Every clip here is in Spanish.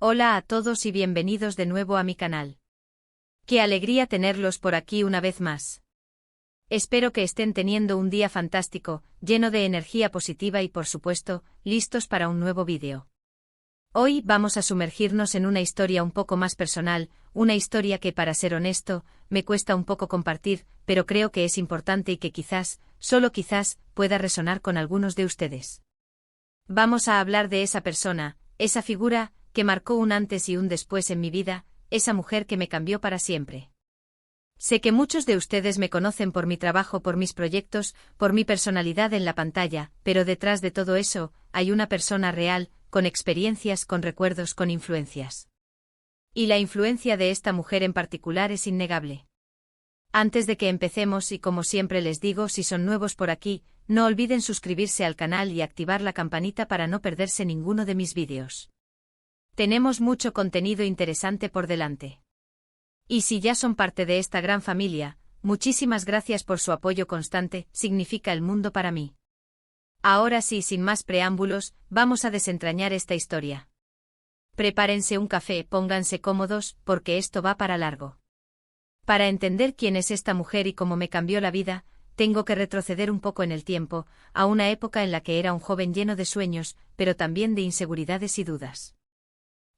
Hola a todos y bienvenidos de nuevo a mi canal. Qué alegría tenerlos por aquí una vez más. Espero que estén teniendo un día fantástico, lleno de energía positiva y por supuesto, listos para un nuevo vídeo. Hoy vamos a sumergirnos en una historia un poco más personal, una historia que, para ser honesto, me cuesta un poco compartir, pero creo que es importante y que quizás, solo quizás, pueda resonar con algunos de ustedes. Vamos a hablar de esa persona, esa figura, que marcó un antes y un después en mi vida, esa mujer que me cambió para siempre. Sé que muchos de ustedes me conocen por mi trabajo, por mis proyectos, por mi personalidad en la pantalla, pero detrás de todo eso, hay una persona real, con experiencias, con recuerdos, con influencias. Y la influencia de esta mujer en particular es innegable. Antes de que empecemos y como siempre les digo, si son nuevos por aquí, no olviden suscribirse al canal y activar la campanita para no perderse ninguno de mis vídeos. Tenemos mucho contenido interesante por delante. Y si ya son parte de esta gran familia, muchísimas gracias por su apoyo constante, significa el mundo para mí. Ahora sí, sin más preámbulos, vamos a desentrañar esta historia. Prepárense un café, pónganse cómodos, porque esto va para largo. Para entender quién es esta mujer y cómo me cambió la vida, tengo que retroceder un poco en el tiempo, a una época en la que era un joven lleno de sueños, pero también de inseguridades y dudas.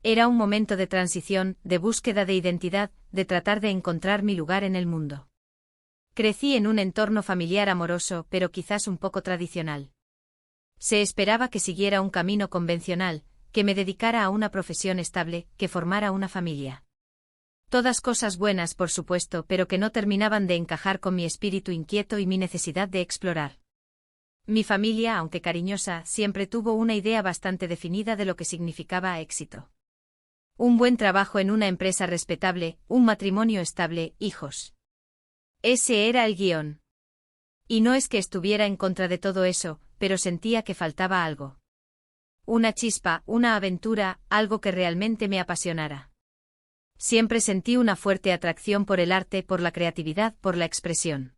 Era un momento de transición, de búsqueda de identidad, de tratar de encontrar mi lugar en el mundo. Crecí en un entorno familiar amoroso, pero quizás un poco tradicional. Se esperaba que siguiera un camino convencional, que me dedicara a una profesión estable, que formara una familia. Todas cosas buenas, por supuesto, pero que no terminaban de encajar con mi espíritu inquieto y mi necesidad de explorar. Mi familia, aunque cariñosa, siempre tuvo una idea bastante definida de lo que significaba éxito. Un buen trabajo en una empresa respetable, un matrimonio estable, hijos. Ese era el guión. Y no es que estuviera en contra de todo eso, pero sentía que faltaba algo. Una chispa, una aventura, algo que realmente me apasionara. Siempre sentí una fuerte atracción por el arte, por la creatividad, por la expresión.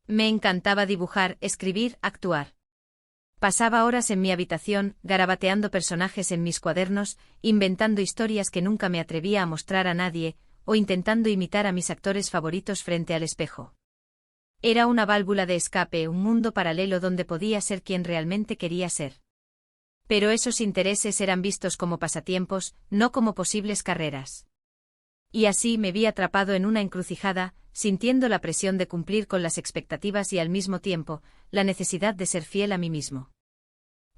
Me encantaba dibujar, escribir, actuar. Pasaba horas en mi habitación, garabateando personajes en mis cuadernos, inventando historias que nunca me atrevía a mostrar a nadie, o intentando imitar a mis actores favoritos frente al espejo. Era una válvula de escape, un mundo paralelo donde podía ser quien realmente quería ser. Pero esos intereses eran vistos como pasatiempos, no como posibles carreras. Y así me vi atrapado en una encrucijada, sintiendo la presión de cumplir con las expectativas y al mismo tiempo, la necesidad de ser fiel a mí mismo.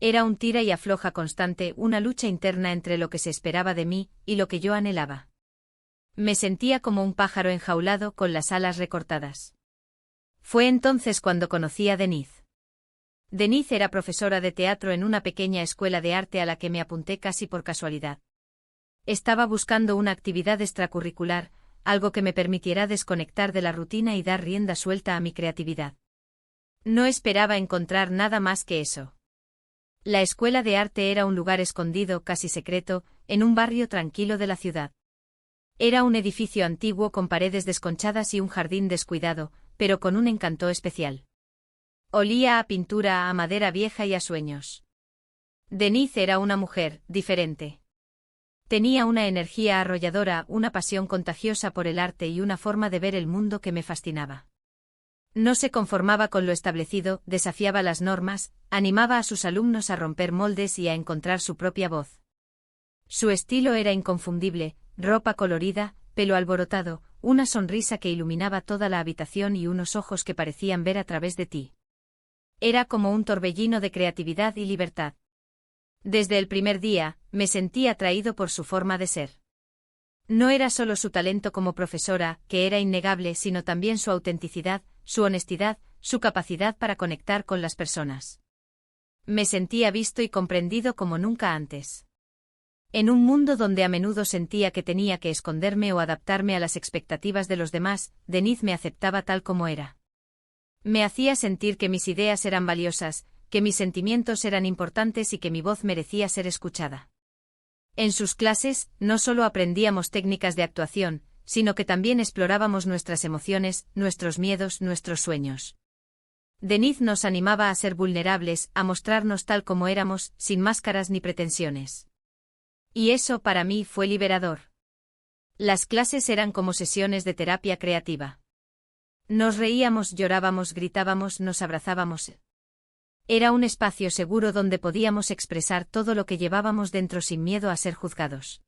Era un tira y afloja constante, una lucha interna entre lo que se esperaba de mí y lo que yo anhelaba. Me sentía como un pájaro enjaulado con las alas recortadas. Fue entonces cuando conocí a Denise. Denise era profesora de teatro en una pequeña escuela de arte a la que me apunté casi por casualidad. Estaba buscando una actividad extracurricular, algo que me permitiera desconectar de la rutina y dar rienda suelta a mi creatividad. No esperaba encontrar nada más que eso. La escuela de arte era un lugar escondido, casi secreto, en un barrio tranquilo de la ciudad. Era un edificio antiguo con paredes desconchadas y un jardín descuidado, pero con un encanto especial. Olía a pintura, a madera vieja y a sueños. Denise era una mujer diferente. Tenía una energía arrolladora, una pasión contagiosa por el arte y una forma de ver el mundo que me fascinaba. No se conformaba con lo establecido, desafiaba las normas, animaba a sus alumnos a romper moldes y a encontrar su propia voz. Su estilo era inconfundible, ropa colorida, pelo alborotado, una sonrisa que iluminaba toda la habitación y unos ojos que parecían ver a través de ti. Era como un torbellino de creatividad y libertad. Desde el primer día, me sentí atraído por su forma de ser. No era solo su talento como profesora, que era innegable, sino también su autenticidad, su honestidad, su capacidad para conectar con las personas. Me sentía visto y comprendido como nunca antes. En un mundo donde a menudo sentía que tenía que esconderme o adaptarme a las expectativas de los demás, Denise me aceptaba tal como era. Me hacía sentir que mis ideas eran valiosas, que mis sentimientos eran importantes y que mi voz merecía ser escuchada. En sus clases, no solo aprendíamos técnicas de actuación, sino que también explorábamos nuestras emociones, nuestros miedos, nuestros sueños. Denise nos animaba a ser vulnerables, a mostrarnos tal como éramos, sin máscaras ni pretensiones. Y eso para mí fue liberador. Las clases eran como sesiones de terapia creativa. Nos reíamos, llorábamos, gritábamos, nos abrazábamos. Era un espacio seguro donde podíamos expresar todo lo que llevábamos dentro sin miedo a ser juzgados.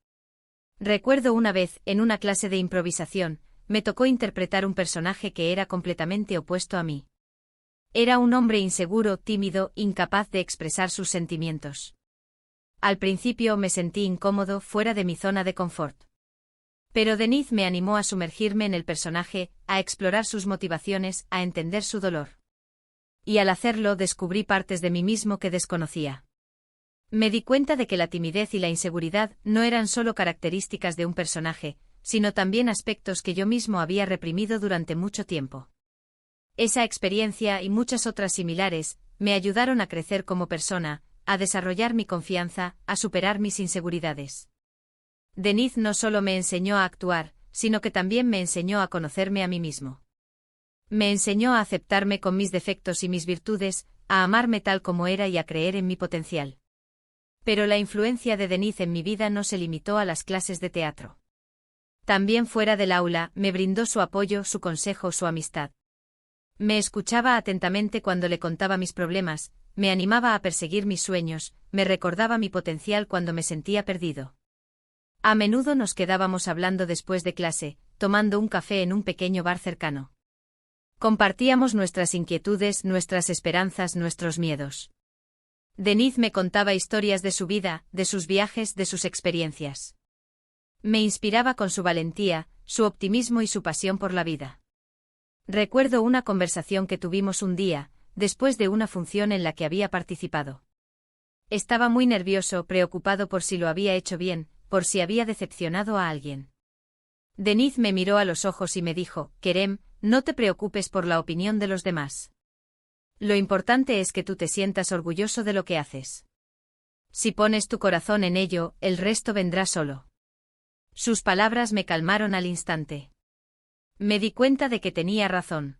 Recuerdo una vez, en una clase de improvisación, me tocó interpretar un personaje que era completamente opuesto a mí. Era un hombre inseguro, tímido, incapaz de expresar sus sentimientos. Al principio me sentí incómodo, fuera de mi zona de confort. Pero Denise me animó a sumergirme en el personaje, a explorar sus motivaciones, a entender su dolor. Y al hacerlo descubrí partes de mí mismo que desconocía. Me di cuenta de que la timidez y la inseguridad no eran solo características de un personaje, sino también aspectos que yo mismo había reprimido durante mucho tiempo. Esa experiencia y muchas otras similares me ayudaron a crecer como persona, a desarrollar mi confianza, a superar mis inseguridades. Denise no solo me enseñó a actuar, sino que también me enseñó a conocerme a mí mismo. Me enseñó a aceptarme con mis defectos y mis virtudes, a amarme tal como era y a creer en mi potencial. Pero la influencia de Denise en mi vida no se limitó a las clases de teatro. También fuera del aula, me brindó su apoyo, su consejo, su amistad. Me escuchaba atentamente cuando le contaba mis problemas, me animaba a perseguir mis sueños, me recordaba mi potencial cuando me sentía perdido. A menudo nos quedábamos hablando después de clase, tomando un café en un pequeño bar cercano. Compartíamos nuestras inquietudes, nuestras esperanzas, nuestros miedos. Denise me contaba historias de su vida, de sus viajes, de sus experiencias. Me inspiraba con su valentía, su optimismo y su pasión por la vida. Recuerdo una conversación que tuvimos un día, después de una función en la que había participado. Estaba muy nervioso, preocupado por si lo había hecho bien, por si había decepcionado a alguien. Denise me miró a los ojos y me dijo: Kerem, no te preocupes por la opinión de los demás. Lo importante es que tú te sientas orgulloso de lo que haces. Si pones tu corazón en ello, el resto vendrá solo. Sus palabras me calmaron al instante. Me di cuenta de que tenía razón.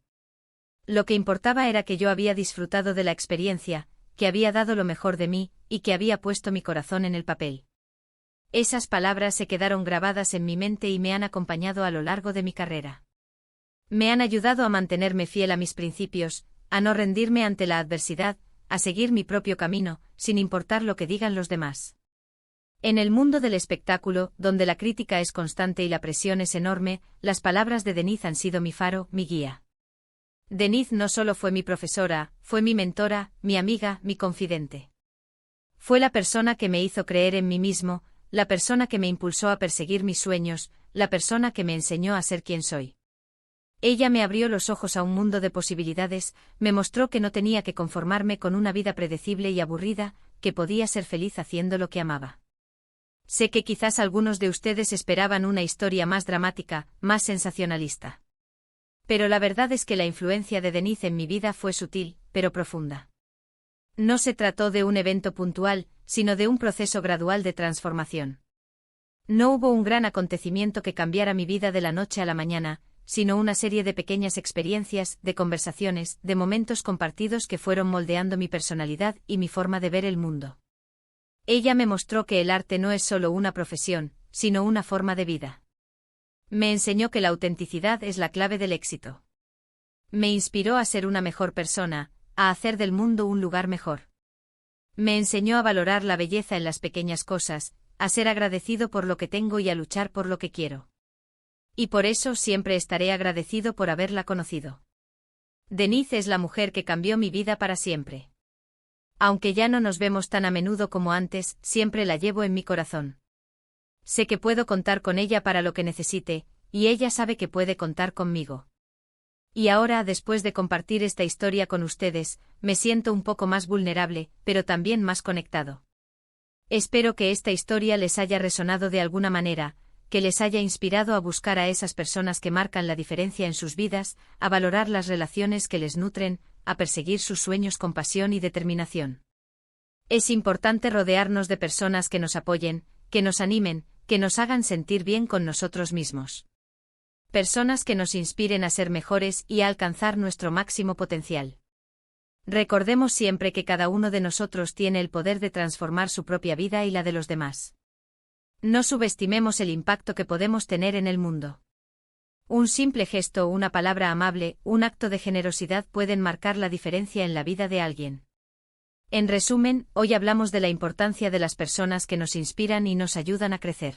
Lo que importaba era que yo había disfrutado de la experiencia, que había dado lo mejor de mí, y que había puesto mi corazón en el papel. Esas palabras se quedaron grabadas en mi mente y me han acompañado a lo largo de mi carrera. Me han ayudado a mantenerme fiel a mis principios, a no rendirme ante la adversidad, a seguir mi propio camino, sin importar lo que digan los demás. En el mundo del espectáculo, donde la crítica es constante y la presión es enorme, las palabras de Denise han sido mi faro, mi guía. Denise no solo fue mi profesora, fue mi mentora, mi amiga, mi confidente. Fue la persona que me hizo creer en mí mismo, la persona que me impulsó a perseguir mis sueños, la persona que me enseñó a ser quien soy. Ella me abrió los ojos a un mundo de posibilidades, me mostró que no tenía que conformarme con una vida predecible y aburrida, que podía ser feliz haciendo lo que amaba. Sé que quizás algunos de ustedes esperaban una historia más dramática, más sensacionalista. Pero la verdad es que la influencia de Denise en mi vida fue sutil, pero profunda. No se trató de un evento puntual, sino de un proceso gradual de transformación. No hubo un gran acontecimiento que cambiara mi vida de la noche a la mañana, sino una serie de pequeñas experiencias, de conversaciones, de momentos compartidos que fueron moldeando mi personalidad y mi forma de ver el mundo. Ella me mostró que el arte no es solo una profesión, sino una forma de vida. Me enseñó que la autenticidad es la clave del éxito. Me inspiró a ser una mejor persona, a hacer del mundo un lugar mejor. Me enseñó a valorar la belleza en las pequeñas cosas, a ser agradecido por lo que tengo y a luchar por lo que quiero. Y por eso siempre estaré agradecido por haberla conocido. Denise es la mujer que cambió mi vida para siempre. Aunque ya no nos vemos tan a menudo como antes, siempre la llevo en mi corazón. Sé que puedo contar con ella para lo que necesite, y ella sabe que puede contar conmigo. Y ahora, después de compartir esta historia con ustedes, me siento un poco más vulnerable, pero también más conectado. Espero que esta historia les haya resonado de alguna manera, que les haya inspirado a buscar a esas personas que marcan la diferencia en sus vidas, a valorar las relaciones que les nutren, a perseguir sus sueños con pasión y determinación. Es importante rodearnos de personas que nos apoyen, que nos animen, que nos hagan sentir bien con nosotros mismos. Personas que nos inspiren a ser mejores y a alcanzar nuestro máximo potencial. Recordemos siempre que cada uno de nosotros tiene el poder de transformar su propia vida y la de los demás. No subestimemos el impacto que podemos tener en el mundo. Un simple gesto o una palabra amable, un acto de generosidad pueden marcar la diferencia en la vida de alguien. En resumen, hoy hablamos de la importancia de las personas que nos inspiran y nos ayudan a crecer.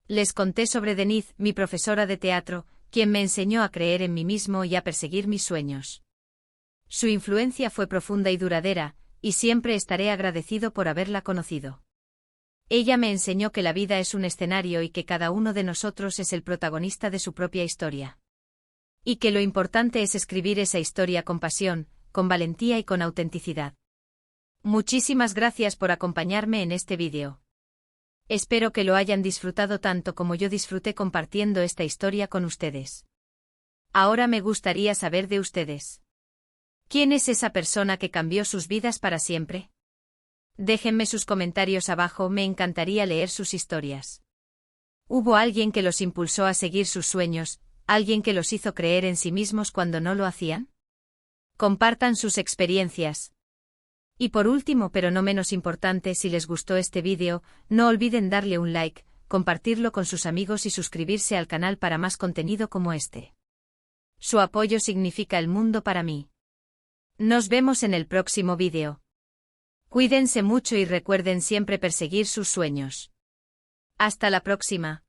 Les conté sobre Denise, mi profesora de teatro, quien me enseñó a creer en mí mismo y a perseguir mis sueños. Su influencia fue profunda y duradera, y siempre estaré agradecido por haberla conocido. Ella me enseñó que la vida es un escenario y que cada uno de nosotros es el protagonista de su propia historia. Y que lo importante es escribir esa historia con pasión, con valentía y con autenticidad. Muchísimas gracias por acompañarme en este vídeo. Espero que lo hayan disfrutado tanto como yo disfruté compartiendo esta historia con ustedes. Ahora me gustaría saber de ustedes. ¿Quién es esa persona que cambió sus vidas para siempre? Déjenme sus comentarios abajo, me encantaría leer sus historias. ¿Hubo alguien que los impulsó a seguir sus sueños, alguien que los hizo creer en sí mismos cuando no lo hacían? Compartan sus experiencias. Y por último, pero no menos importante, si les gustó este vídeo, no olviden darle un like, compartirlo con sus amigos y suscribirse al canal para más contenido como este. Su apoyo significa el mundo para mí. Nos vemos en el próximo vídeo. Cuídense mucho y recuerden siempre perseguir sus sueños. Hasta la próxima.